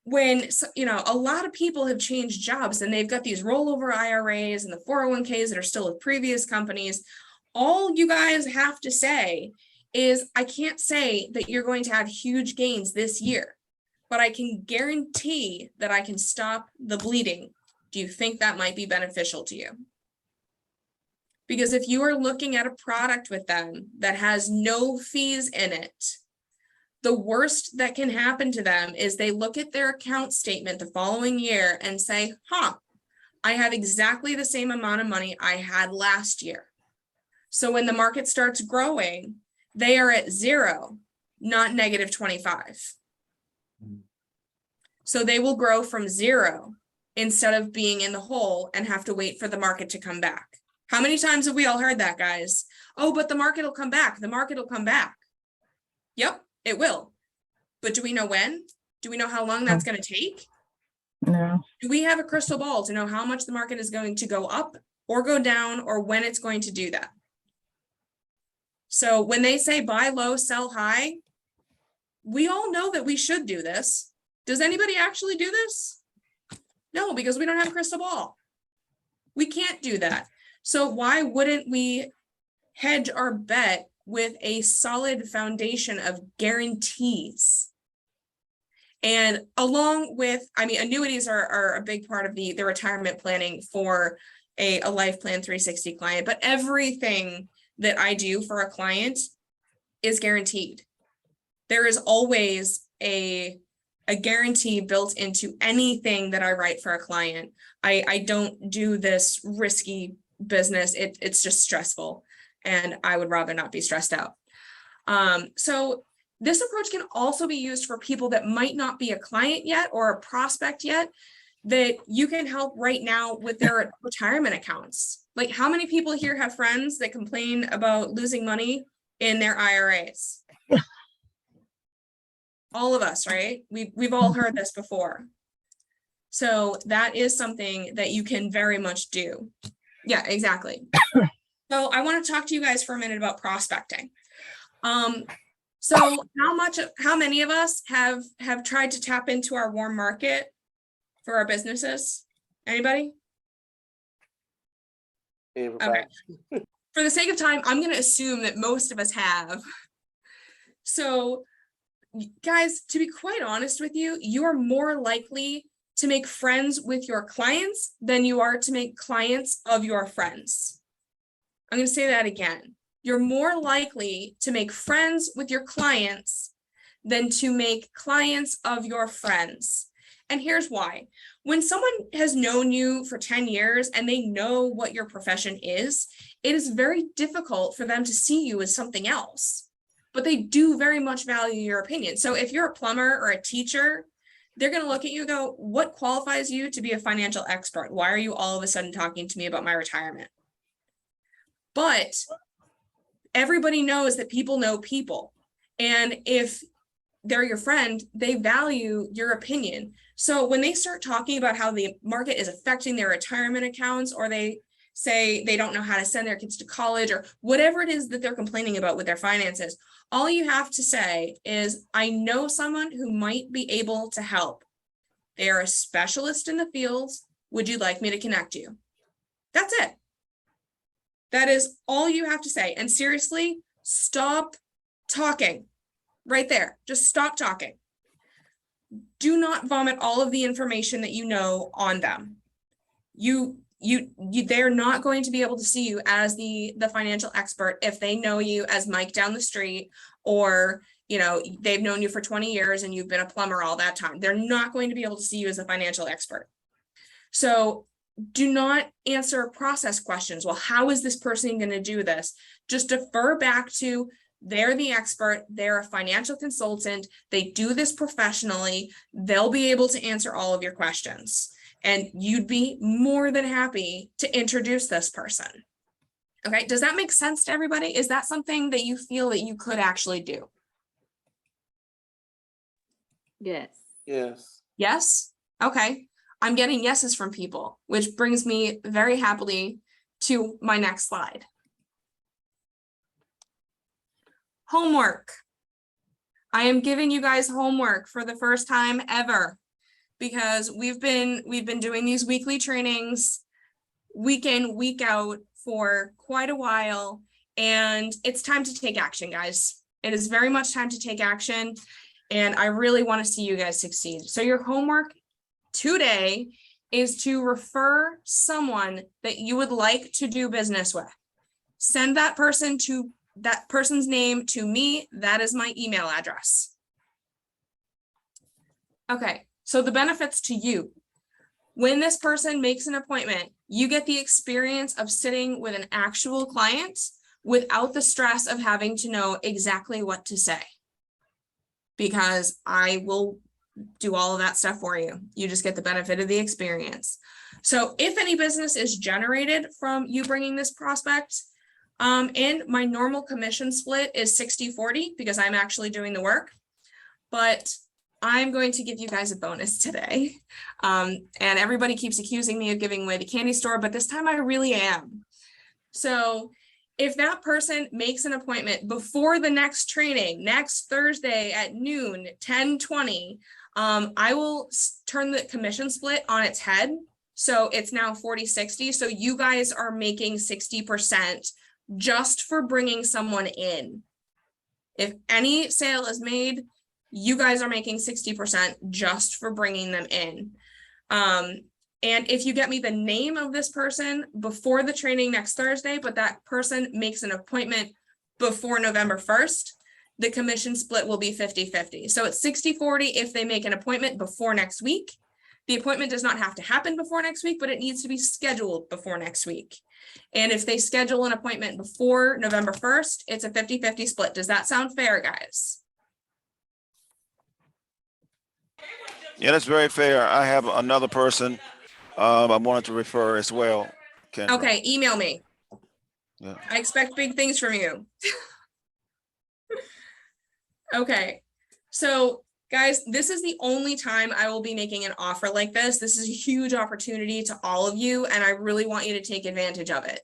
when, a lot of people have changed jobs and they've got these rollover IRAs and the 401ks that are still with previous companies, all you guys have to say is, I can't say that you're going to have huge gains this year, but I can guarantee that I can stop the bleeding. Do you think that might be beneficial to you? Because if you are looking at a product with them that has no fees in it, the worst that can happen to them is they look at their account statement the following year and say, I have exactly the same amount of money I had last year. So when the market starts growing, they are at 0, not negative 25. So they will grow from 0 instead of being in the hole and have to wait for the market to come back. How many times have we all heard that, guys? Oh, but the market will come back. The market will come back. Yep, it will. But do we know when? Do we know how long that's going to take? No. Do we have a crystal ball to know how much the market is going to go up or go down or when it's going to do that? So when they say buy low, sell high, we all know that we should do this. Does anybody actually do this? No, because we don't have a crystal ball. We can't do that. So why wouldn't we hedge our bet with a solid foundation of guarantees? And along with, annuities are a big part of the retirement planning for a Life Plan 360 client, but everything that I do for a client is guaranteed. There is always a guarantee built into anything that I write for a client. I don't do this risky business. It's just stressful, and I would rather not be stressed out. So this approach can also be used for people that might not be a client yet or a prospect yet, that you can help right now with their retirement accounts. Like, how many people here have friends that complain about losing money in their IRAs? All of us, right? We've all heard this before. So that is something that you can very much do. Yeah, exactly. So I want to talk to you guys for a minute about prospecting. So how many of us have tried to tap into our warm market for our businesses? Anybody? Everybody. Okay. For the sake of time, I'm going to assume that most of us have. So guys, to be quite honest with you, you are more likely to make friends with your clients than you are to make clients of your friends. I'm going to say that again. You're more likely to make friends with your clients than to make clients of your friends. And here's why. When someone has known you for 10 years and they know what your profession is, it is very difficult for them to see you as something else. But they do very much value your opinion. So if you're a plumber or a teacher, they're going to look at you and go, what qualifies you to be a financial expert? Why are you all of a sudden talking to me about my retirement? But everybody knows that people know people. And if they're your friend, they value your opinion. So when they start talking about how the market is affecting their retirement accounts, or they say they don't know how to send their kids to college, or whatever it is that they're complaining about with their finances, all you have to say is, I know someone who might be able to help. They are a specialist in the field. Would you like me to connect you? That's it. That is all you have to say. And seriously, stop talking right there. Just stop talking. Do not vomit all of the information that you know on them. They're not going to be able to see you as the financial expert if they know you as Mike down the street, or they've known you for 20 years and you've been a plumber all that time. They're not going to be able to see you as a financial expert. So do not answer process questions. Well, how is this person going to do this? Just defer back to They're the expert. They're a financial consultant. They do this professionally. They'll be able to answer all of your questions. And you'd be more than happy to introduce this person. Okay, does that make sense to everybody? Is that something that you feel that you could actually do? Yes. Yes. Yes? Okay. I'm getting yeses from people, which brings me very happily to my next slide. Homework. I am giving you guys homework for the first time ever because we've been doing these weekly trainings week in, week out for quite a while, and it's time to take action, guys. It is very much time to take action, and I really want to see you guys succeed. So your homework today is to refer someone that you would like to do business with. Send that person's name to me. That is my email address. Okay, so the benefits to you. When this person makes an appointment, you get the experience of sitting with an actual client without the stress of having to know exactly what to say. Because I will do all of that stuff for you. You just get the benefit of the experience. So if any business is generated from you bringing this prospect in, my normal commission split is 60-40 because I'm actually doing the work, but I'm going to give you guys a bonus today. And everybody keeps accusing me of giving away the candy store, but this time I really am. So if that person makes an appointment before the next training, next Thursday at noon, 10:20, I will turn the commission split on its head. So it's now 40-60. So you guys are making 60% just for bringing someone in. If any sale is made, you guys are making 60% just for bringing them in. And if you get me the name of this person before the training next Thursday, but that person makes an appointment before November 1st, the commission split will be 50-50. So it's 60-40 if they make an appointment before next week. The appointment does not have to happen before next week, but it needs to be scheduled before next week. And if they schedule an appointment before November 1st, it's a 50-50 split. Does that sound fair, guys? Yeah, that's very fair. I have another person I wanted to refer as well. Kendra. Okay, email me. Yeah. I expect big things from you. Okay, so guys, this is the only time I will be making an offer like this. This is a huge opportunity to all of you, and I really want you to take advantage of it.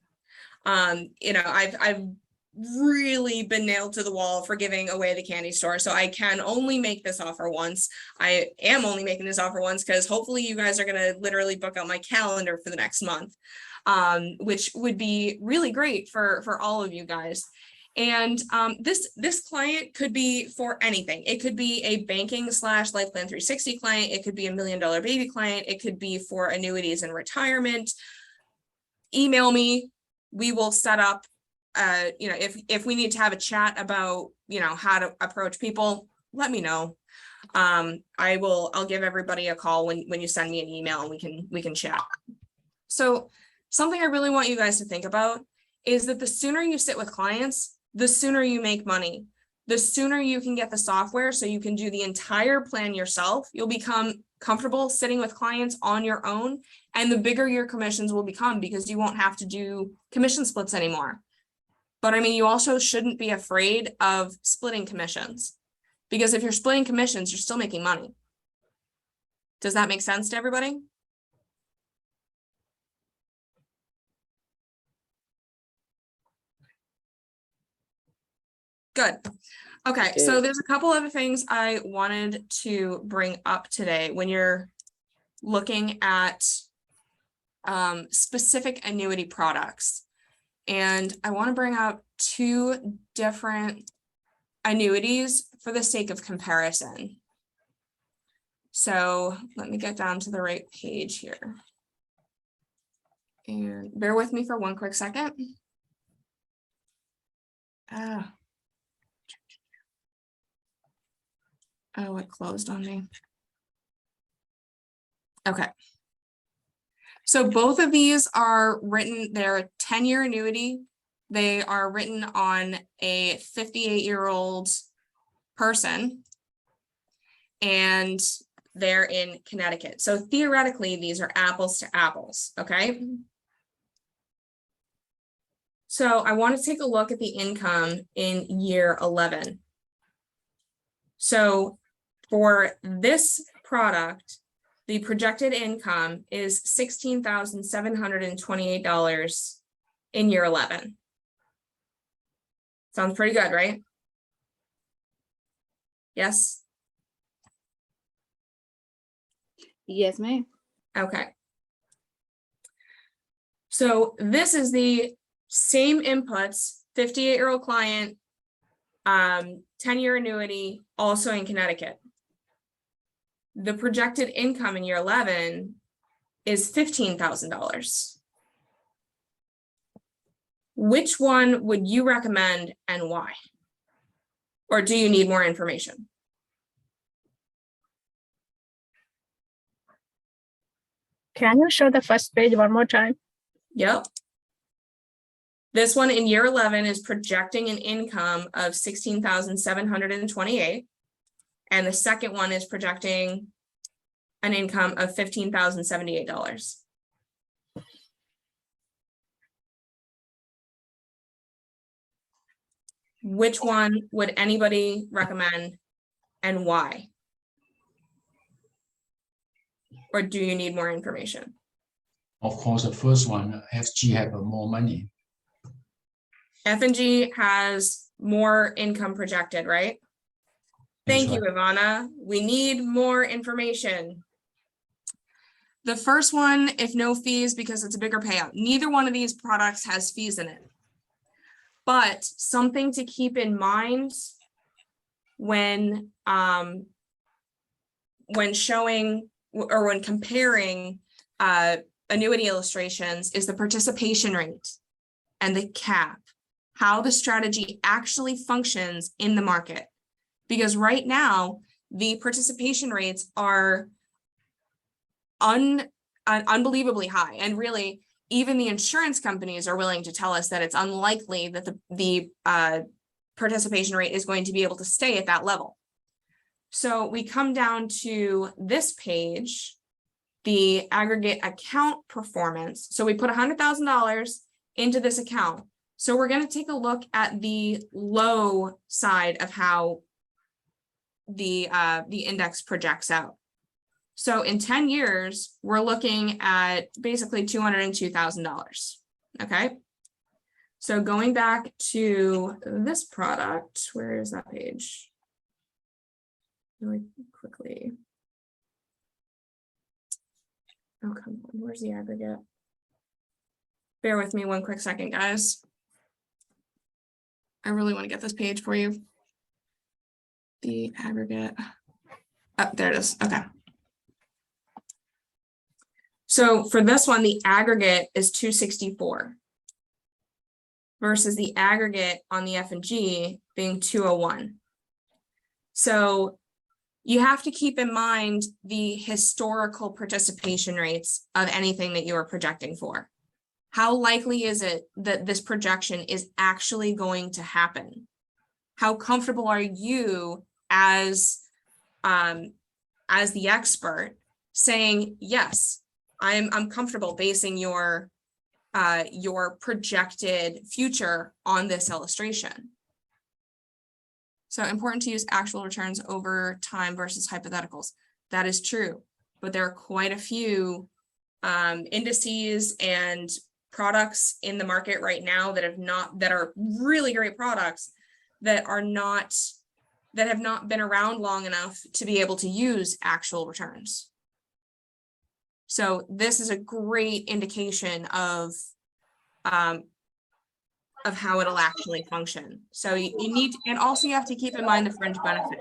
You know, I've really been nailed to the wall for giving away the candy store, so I can only make this offer once. I am only making this offer once because hopefully you guys are going to literally book out my calendar for the next month, which would be really great for all of you guys. And this client could be for anything. It could be a banking / Life Plan 360 client. It could be $1 million baby client. It could be for annuities and retirement. Email me. We will set up, you know, if we need to have a chat about, you know, how to approach people, let me know. I'll give everybody a call when you send me an email and we can chat. So something I really want you guys to think about is that the sooner you sit with clients, the sooner you make money, the sooner you can get the software so you can do the entire plan yourself. You'll become comfortable sitting with clients on your own, and the bigger your commissions will become because you won't have to do commission splits anymore. But I mean, you also shouldn't be afraid of splitting commissions, because if you're splitting commissions, you're still making money. Does that make sense to everybody? Good. Okay, so there's a couple other things I wanted to bring up today when you're looking at specific annuity products. And I want to bring out two different annuities for the sake of comparison. So let me get down to the right page here. And bear with me for one quick second. Oh, it closed on me. Okay. So both of these are written, they're a 10-year annuity They are written on a 58-year-old person. And they're in Connecticut. So theoretically, these are apples to apples, okay? So I want to take a look at the income in year 11. So for this product, the projected income is $16,728 in year 11. Sounds pretty good, right? Yes? Yes, ma'am. Okay. So this is the same inputs, 58-year-old client, 10-year annuity, also in Connecticut. The projected income in year 11 is $15,000. Which one would you recommend and why? Or do you need more information? Can you show the first page one more time? Yep. This one in year 11 is projecting an income of $16,728. And the second one is projecting an income of $15,078. Which one would anybody recommend and why? Or do you need more information? Of course, the first one, FG have more money. F&G has more income projected, right? That's Thank you, Ivana. We need more information. The first one, if no fees, because it's a bigger payout. Neither one of these products has fees in it. But something to keep in mind when showing or when comparing annuity illustrations is the participation rate and the cap, how the strategy actually functions in the market. Because right now, the participation rates are unbelievably high. And really, even the insurance companies are willing to tell us that it's unlikely that the participation rate is going to be able to stay at that level. So we come down to this page, the aggregate account performance. So we put $100,000 into this account. So we're going to take a look at the low side of how the index projects out. So in 10 years, we're looking at basically $202,000. Okay. So going back to this product, where is that page? Really quickly. Oh, come on. Where's the aggregate? Bear with me one quick second, guys. I really want to get this page for you. The aggregate. Oh, there it is. Okay. So for this one, the aggregate is 264 versus the aggregate on the F&G being 201. So you have to keep in mind the historical participation rates of anything that you are projecting for. How likely is it that this projection is actually going to happen? How comfortable are you as the expert saying, yes, I'm comfortable basing your projected future on this illustration? So important to use actual returns over time versus hypotheticals. That is true, but there are quite a few indices and products in the market right now that are really great products that have not been around long enough to be able to use actual returns. So this is a great indication of how it'll actually function. So you need, and also you have to keep in mind the fringe benefit.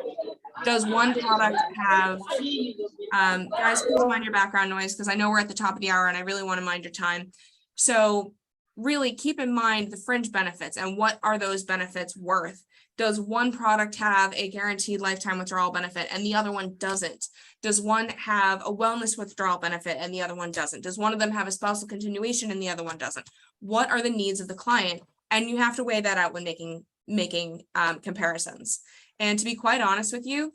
Does one product have, guys, please mind your background noise because I know we're at the top of the hour and I really want to mind your time. So really keep in mind the fringe benefits and what are those benefits worth? Does one product have a guaranteed lifetime withdrawal benefit and the other one doesn't? Does one have a wellness withdrawal benefit and the other one doesn't? Does one of them have a spousal continuation and the other one doesn't? What are the needs of the client? And you have to weigh that out when making comparisons. And to be quite honest with you,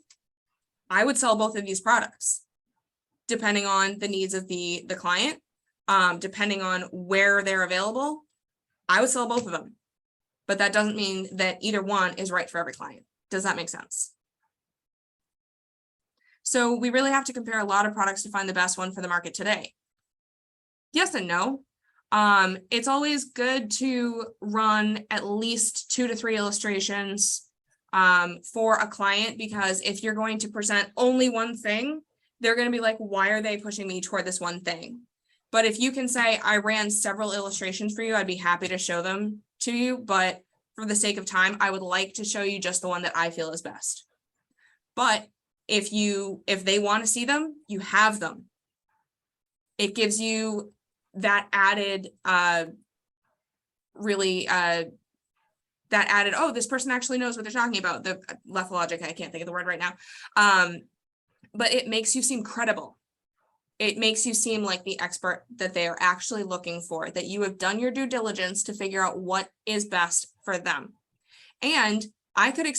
I would sell both of these products depending on the needs of the client, depending on where they're available. I would sell both of them, but that doesn't mean that either one is right for every client. Does that make sense? So we really have to compare a lot of products to find the best one for the market today. Yes and no. It's always good to run at least 2 to 3 illustrations for a client, because if you're going to present only one thing, they're going to be like, why are they pushing me toward this one thing? But if you can say, I ran several illustrations for you, I'd be happy to show them to you. But for the sake of time, I would like to show you just the one that I feel is best. But if they want to see them, you have them. It gives you that added, that added, oh, this person actually knows what they're talking about. The left logic, I can't think of the word right now. But it makes you seem credible. It makes you seem like the expert that they are actually looking for, that you have done your due diligence to figure out what is best for them. And I could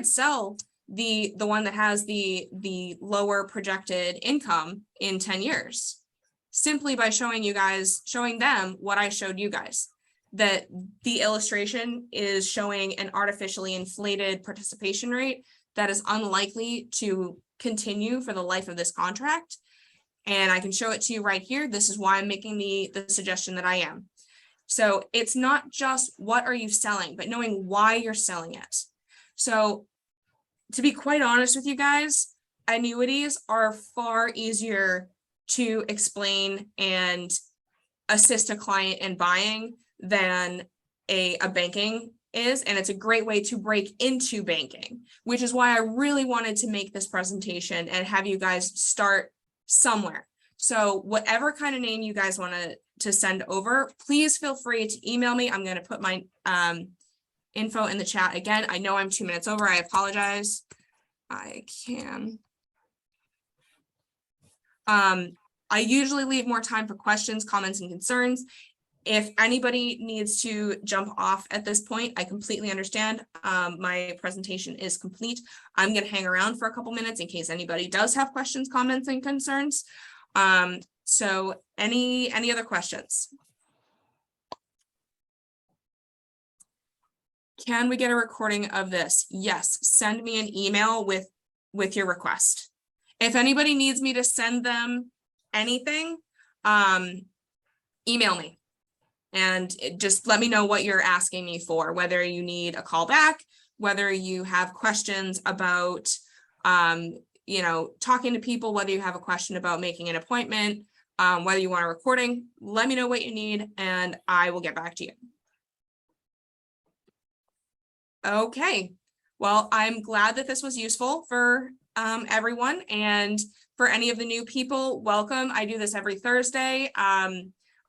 sell the one that has the lower projected income in 10 years, simply by showing them what I showed you guys, that the illustration is showing an artificially inflated participation rate that is unlikely to continue for the life of this contract. And I can show it to you right here. This is why I'm making the suggestion that I am. So it's not just what are you selling, but knowing why you're selling it. So to be quite honest with you guys, annuities are far easier to explain and assist a client in buying than a banking is. And it's a great way to break into banking, which is why I really wanted to make this presentation and have you guys start somewhere. So whatever kind of name you guys want to send over, please feel free to email me. I'm going to put my info in the chat again. I know I'm 2 minutes over. I apologize. I can. I usually leave more time for questions, comments, and concerns. If anybody needs to jump off at this point, I completely understand. My presentation is complete. I'm going to hang around for a couple minutes in case anybody does have questions, comments, and concerns. So any other questions? Can we get a recording of this? Yes, send me an email with your request. If anybody needs me to send them anything, email me. And just let me know what you're asking me for, whether you need a call back, whether you have questions about, talking to people, whether you have a question about making an appointment, whether you want a recording, let me know what you need and I will get back to you. Okay, well, I'm glad that this was useful for everyone, and for any of the new people, welcome. I do this every Thursday.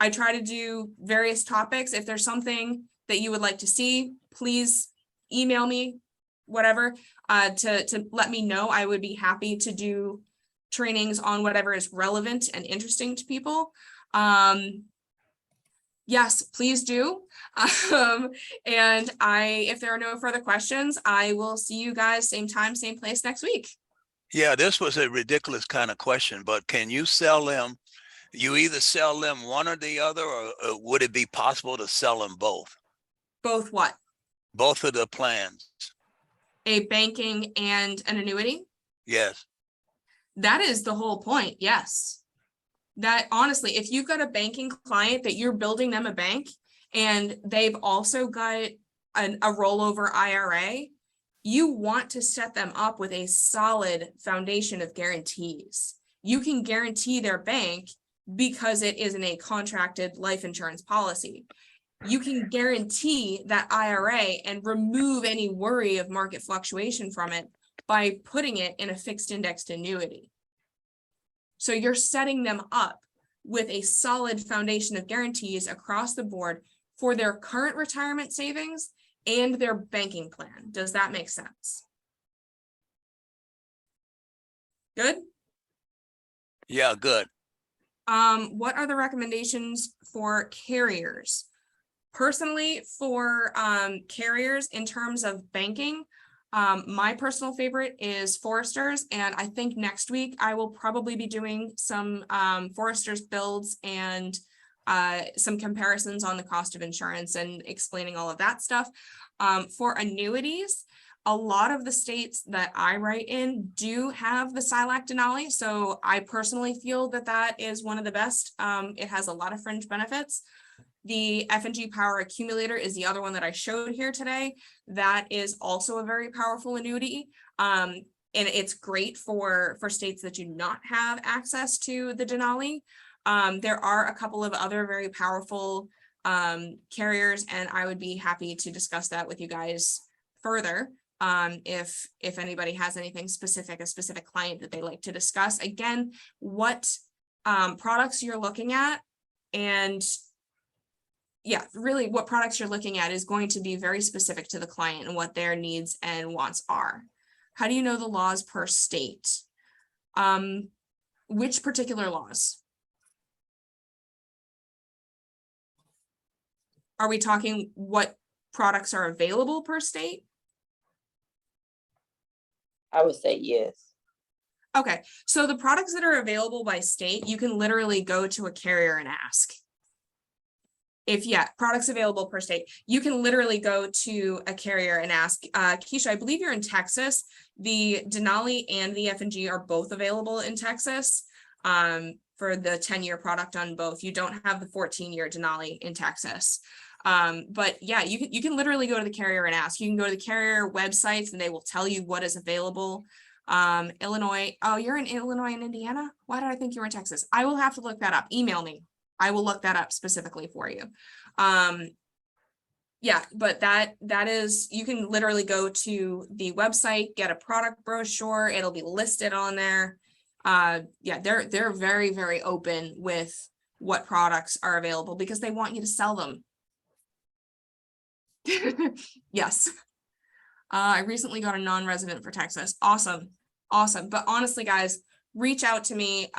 I try to do various topics. If there's something that you would like to see, please email me, whatever, to let me know. I would be happy to do trainings on whatever is relevant and interesting to people. Yes, please do. And if there are no further questions, I will see you guys same time, same place next week. Yeah, this was a ridiculous kind of question, but can you sell them? You either sell them one or the other, or would it be possible to sell them both? Both what? Both of the plans. A banking and an annuity? Yes. That is the whole point. Yes. That honestly, if you've got a banking client that you're building them a bank and they've also got a rollover IRA, you want to set them up with a solid foundation of guarantees. You can guarantee their bank because it isn't a contracted life insurance policy. You can guarantee that IRA and remove any worry of market fluctuation from it by putting it in a fixed indexed annuity. So you're setting them up with a solid foundation of guarantees across the board for their current retirement savings and their banking plan. Does that make sense? Good? Yeah, good. What are the recommendations for carriers? Personally, for carriers in terms of banking, my personal favorite is Foresters, and I think next week I will probably be doing some Foresters builds and some comparisons on the cost of insurance and explaining all of that stuff. For annuities, a lot of the states that I write in do have the SILAC Denali, so I personally feel that that is one of the best. It has a lot of fringe benefits. The F&G Power Accumulator is the other one that I showed here today. That is also a very powerful annuity. And it's great for states that do not have access to the Denali. There are a couple of other very powerful carriers, and I would be happy to discuss that with you guys further. If anybody has anything specific, a specific client that they like to discuss. Again, what products you're looking at, and yeah, really what products you're looking at is going to be very specific to the client and what their needs and wants are. How do you know the laws per state? Which particular laws? Are we talking what products are available per state? I would say yes. Okay, so the products that are available by state, you can literally go to a carrier and ask. If, yeah, products available per state, you can literally go to a carrier and ask. Keisha, I believe you're in Texas. The Denali and the F&G are both available in Texas for the 10-year product on both. You don't have the 14-year Denali in Texas. But yeah, you can literally go to the carrier and ask. You can go to the carrier websites and they will tell you what is available. Illinois, oh, you're in Illinois and Indiana? Why did I think you were in Texas? I will have to look that up. Email me. I will look that up specifically for you. Yeah, but that is, you can literally go to the website, get a product brochure, it'll be listed on there. Yeah, they're very, very open with what products are available because they want you to sell them. Yes. I recently got a non-resident for Texas. Awesome. Awesome. But honestly, guys, reach out to me.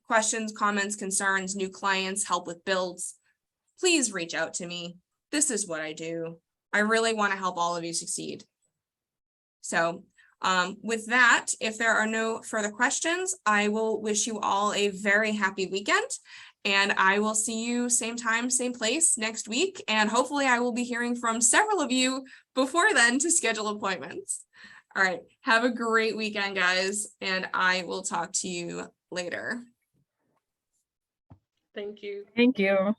Questions, comments, concerns, new clients, help with builds. Please reach out to me. This is what I do. I really want to help all of you succeed. So with that, if there are no further questions, I will wish you all a very happy weekend. And I will see you same time, same place next week. And hopefully I will be hearing from several of you before then to schedule appointments. All right. Have a great weekend, guys. And I will talk to you later. Thank you. Thank you.